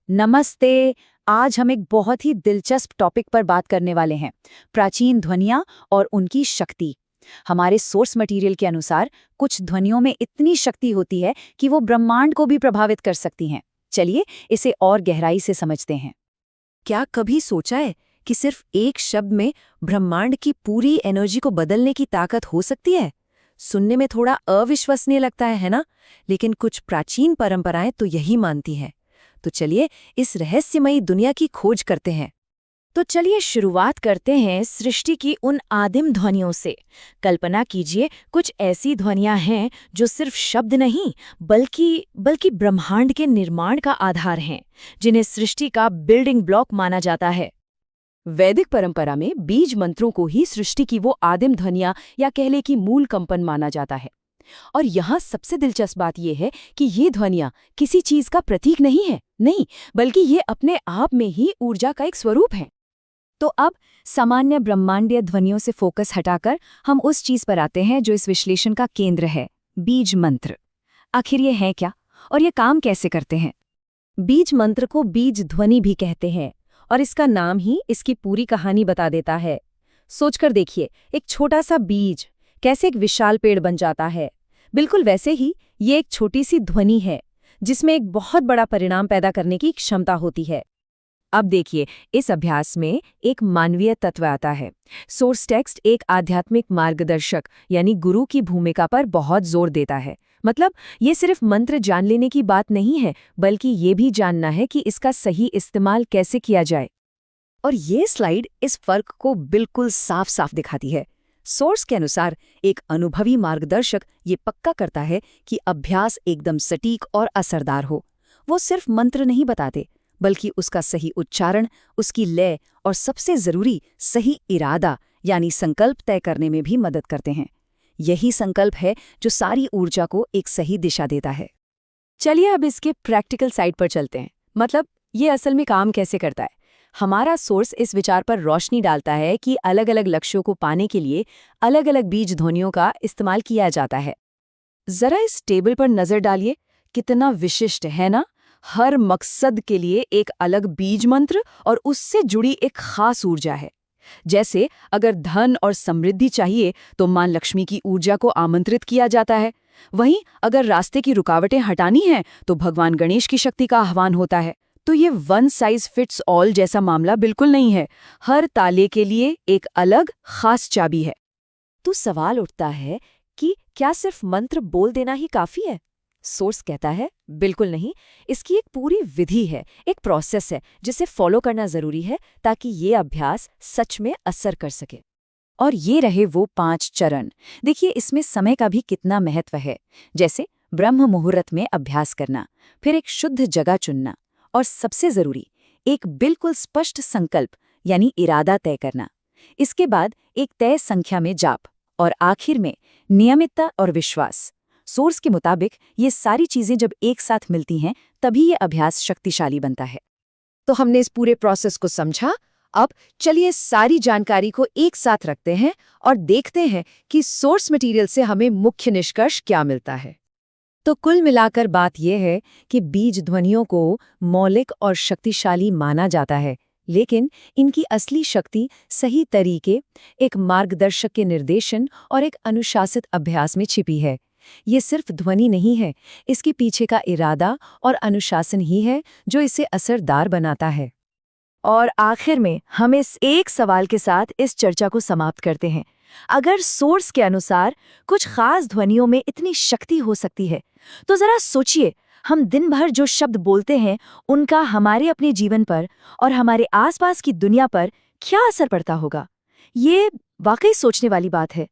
नमस्ते। आज हम एक बहुत ही दिलचस्प टॉपिक पर बात करने वाले हैं, प्राचीन ध्वनियाँ और उनकी शक्ति। हमारे सोर्स मटेरियल के अनुसार कुछ ध्वनियों में इतनी शक्ति होती है कि वो ब्रह्मांड को भी प्रभावित कर सकती हैं। चलिए इसे और गहराई से समझते हैं। क्या कभी सोचा है कि सिर्फ एक शब्द में ब्रह्मांड की पूरी एनर्जी को बदलने की ताकत हो सकती है? सुनने में थोड़ा अविश्वसनीय लगता है ना? लेकिन कुछ प्राचीन परंपराएं तो यही मानती हैं। तो चलिए इस रहस्यमयी दुनिया की खोज करते हैं। तो चलिए शुरुआत करते हैं सृष्टि की उन आदिम ध्वनियों से। कल्पना कीजिए कुछ ऐसी ध्वनियां हैं जो सिर्फ शब्द नहीं बल्कि ब्रह्मांड के निर्माण का आधार हैं, जिन्हें सृष्टि का बिल्डिंग ब्लॉक माना जाता है। वैदिक परंपरा में बीज मंत्रों को ही सृष्टि की वो आदिम ध्वनियां या कह ले कि मूल कंपन माना जाता है। और यहाँ सबसे दिलचस्प बात यह है कि ये ध्वनियां किसी चीज का प्रतीक नहीं है, नहीं, बल्कि ये अपने आप में ही ऊर्जा का एक स्वरूप है। तो अब सामान्य ब्रह्मांडीय ध्वनियों से फोकस हटाकर हम उस चीज पर आते हैं जो इस विश्लेषण का केंद्र है, बीज मंत्र। आखिर ये है क्या और ये काम कैसे करते हैं? बीज मंत्र को बीज ध्वनि भी कहते हैं और इसका नाम ही इसकी पूरी कहानी बता देता है। सोचकर देखिए, एक छोटा सा बीज कैसे एक विशाल पेड़ बन जाता है। बिल्कुल वैसे ही ये एक छोटी सी ध्वनि है जिसमें एक बहुत बड़ा परिणाम पैदा करने की क्षमता होती है। अब देखिए, इस अभ्यास में एक मानवीय तत्व आता है। सोर्स टेक्स्ट एक आध्यात्मिक मार्गदर्शक यानी गुरु की भूमिका पर बहुत जोर देता है। मतलब ये सिर्फ मंत्र जान लेने की बात नहीं है, बल्कि ये भी जानना है कि इसका सही इस्तेमाल कैसे किया जाए। और ये स्लाइड इस फर्क को बिल्कुल साफ साफ दिखाती है। सोर्स के अनुसार एक अनुभवी मार्गदर्शक ये पक्का करता है कि अभ्यास एकदम सटीक और असरदार हो। वो सिर्फ मंत्र नहीं बताते, बल्कि उसका सही उच्चारण, उसकी लय और सबसे जरूरी सही इरादा यानी संकल्प तय करने में भी मदद करते हैं। यही संकल्प है जो सारी ऊर्जा को एक सही दिशा देता है। चलिए अब इसके प्रैक्टिकल साइड पर चलते हैं। मतलब ये असल में काम कैसे करता है। हमारा सोर्स इस विचार पर रोशनी डालता है कि अलग अलग लक्ष्यों को पाने के लिए अलग अलग बीज ध्वनियों का इस्तेमाल किया जाता है। जरा इस टेबल पर नजर डालिए, कितना विशिष्ट है ना? हर मकसद के लिए एक अलग बीज मंत्र और उससे जुड़ी एक खास ऊर्जा है। जैसे अगर धन और समृद्धि चाहिए तो मां लक्ष्मी की ऊर्जा को आमंत्रित किया जाता है। वहीं अगर रास्ते की रुकावटें हटानी हैं तो भगवान गणेश की शक्ति का आह्वान होता है। तो ये वन साइज फिट्स ऑल जैसा मामला बिल्कुल नहीं है। हर ताले के लिए एक अलग खास चाबी है। तो सवाल उठता है कि क्या सिर्फ मंत्र बोल देना ही काफी है? सोर्स कहता है बिल्कुल नहीं। इसकी एक पूरी विधि है, एक प्रोसेस है जिसे फॉलो करना जरूरी है ताकि ये अभ्यास सच में असर कर सके। और ये रहे वो 5 चरण। देखिए इसमें समय का भी कितना महत्व है। जैसे ब्रह्म मुहूर्त में अभ्यास करना, फिर एक शुद्ध जगह चुनना, और सबसे जरूरी एक बिल्कुल स्पष्ट संकल्प यानी इरादा तय करना। इसके बाद एक तय संख्या में जाप, और आखिर में नियमितता और विश्वास। सोर्स के मुताबिक ये सारी चीजें जब एक साथ मिलती हैं तभी ये अभ्यास शक्तिशाली बनता है। तो हमने इस पूरे प्रोसेस को समझा। अब चलिए सारी जानकारी को एक साथ रखते हैं और देखते हैं कि सोर्स मटेरियल से हमें मुख्य निष्कर्ष क्या मिलता है। तो कुल मिलाकर बात यह है कि बीज ध्वनियों को मौलिक और शक्तिशाली माना जाता है, लेकिन इनकी असली शक्ति सही तरीके, एक मार्गदर्शक के निर्देशन और एक अनुशासित अभ्यास में छिपी है। ये सिर्फ ध्वनि नहीं है, इसके पीछे का इरादा और अनुशासन ही है जो इसे असरदार बनाता है। और आखिर में हम इस एक सवाल के साथ इस चर्चा को समाप्त करते हैं। अगर सोर्स के अनुसार कुछ खास ध्वनियों में इतनी शक्ति हो सकती है, तो जरा सोचिए हम दिन भर जो शब्द बोलते हैं उनका हमारे अपने जीवन पर और हमारे आसपास की दुनिया पर क्या असर पड़ता होगा। ये वाकई सोचने वाली बात है।